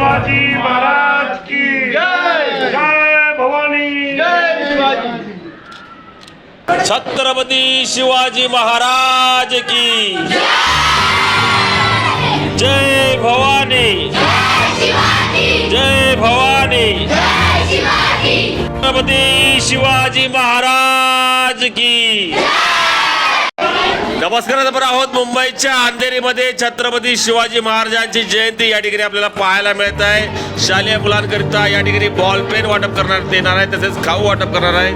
शिवाजी महाराज की जय। जय भवानी, जय शिवाजी। छत्रपती शिवाजी महाराज की जय भवानी, जय भवानी, छत्रपती शिवाजी महाराज की। नमस्कार आहोत मुंबईच्या अंधेरीमध्ये छत्रपती शिवाजी महाराजांची जयंती या ठिकाणी आपल्याला पाहायला मिळत आहे। शालेय मुलांकरिता या ठिकाणी बॉल पेन वाटप करण्यात येणार आहे, तसेच खाऊ वाटप करणार आहे।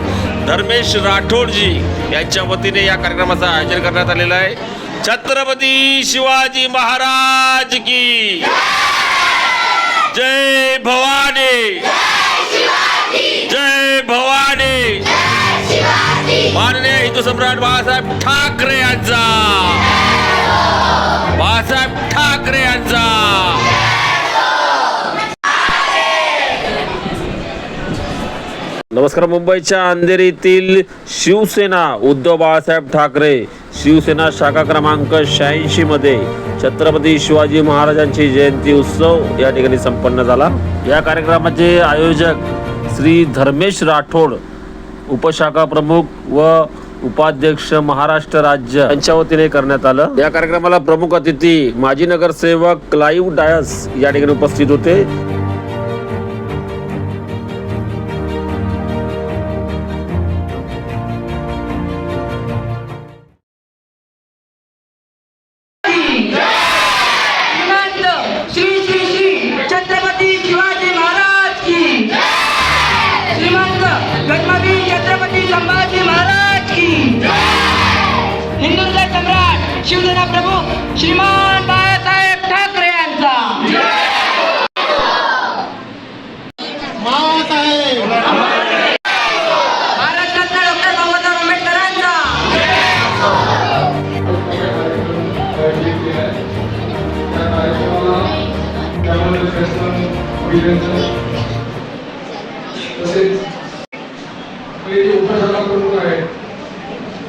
धर्मेश राठोडजी यांच्या वतीने या कार्यक्रमाचं आयोजन करण्यात आलेलं आहे। छत्रपती शिवाजी महाराज की जय भवानी, जय भवानी, माननीय हिंदू सम्राट बाळासाहेब ठाकरे यांचा, बाळासाहेब ठाकरे यांचा। नमस्कार, मुंबईच्या अंधेरीतील शिवसेना उद्धव बाळासाहेब ठाकरे शिवसेना शाखा क्रमांक 86 मध्ये छत्रपती शिवाजी महाराजांची जयंती उत्सव या ठिकाणी संपन्न झाला। या कार्यक्रमाचे आयोजक श्री धर्मेश राठोड, उपशाखा प्रमुख व उपाध्यक्ष महाराष्ट्र राज्य यांच्या वतीने करण्यात आलं। या कार्यक्रमाला प्रमुख अतिथी माजी नगरसेवक क्लाइव्ह डायस या ठिकाणी उपस्थित होते। शिवसेना प्रमुख श्रीमान बाळासाहेब ठाकरे यांचा, महाराष्ट्रातल्या डॉक्टर बाबासाहेब आंबेडकरांचा, उपशाखा प्रमुख आहे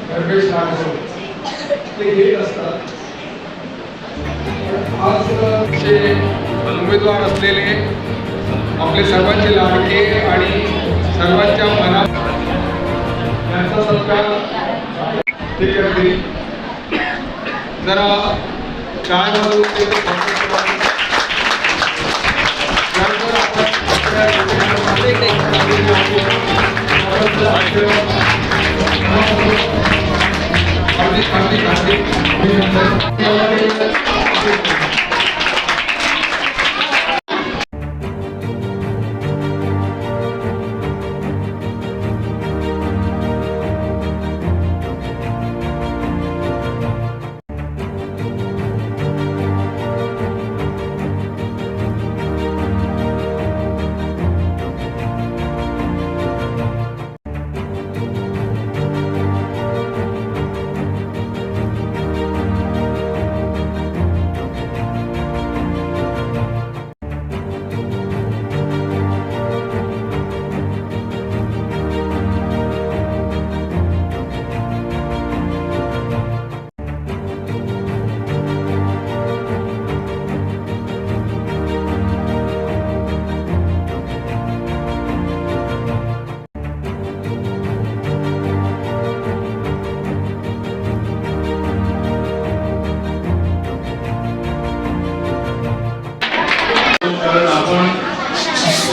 धर्मेश राठोड ते घेत असतात। आज जे उमेदवार असलेले आपले सर्वांचे लाडके आणि सर्वांच्या मनात यांचा सत्कार ते करतील। जरा काय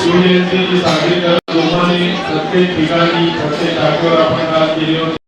शिवजयंती साजरी करत लोकांनी प्रत्येक ठिकाणी प्रत्येक जागेवर आपण केली होती।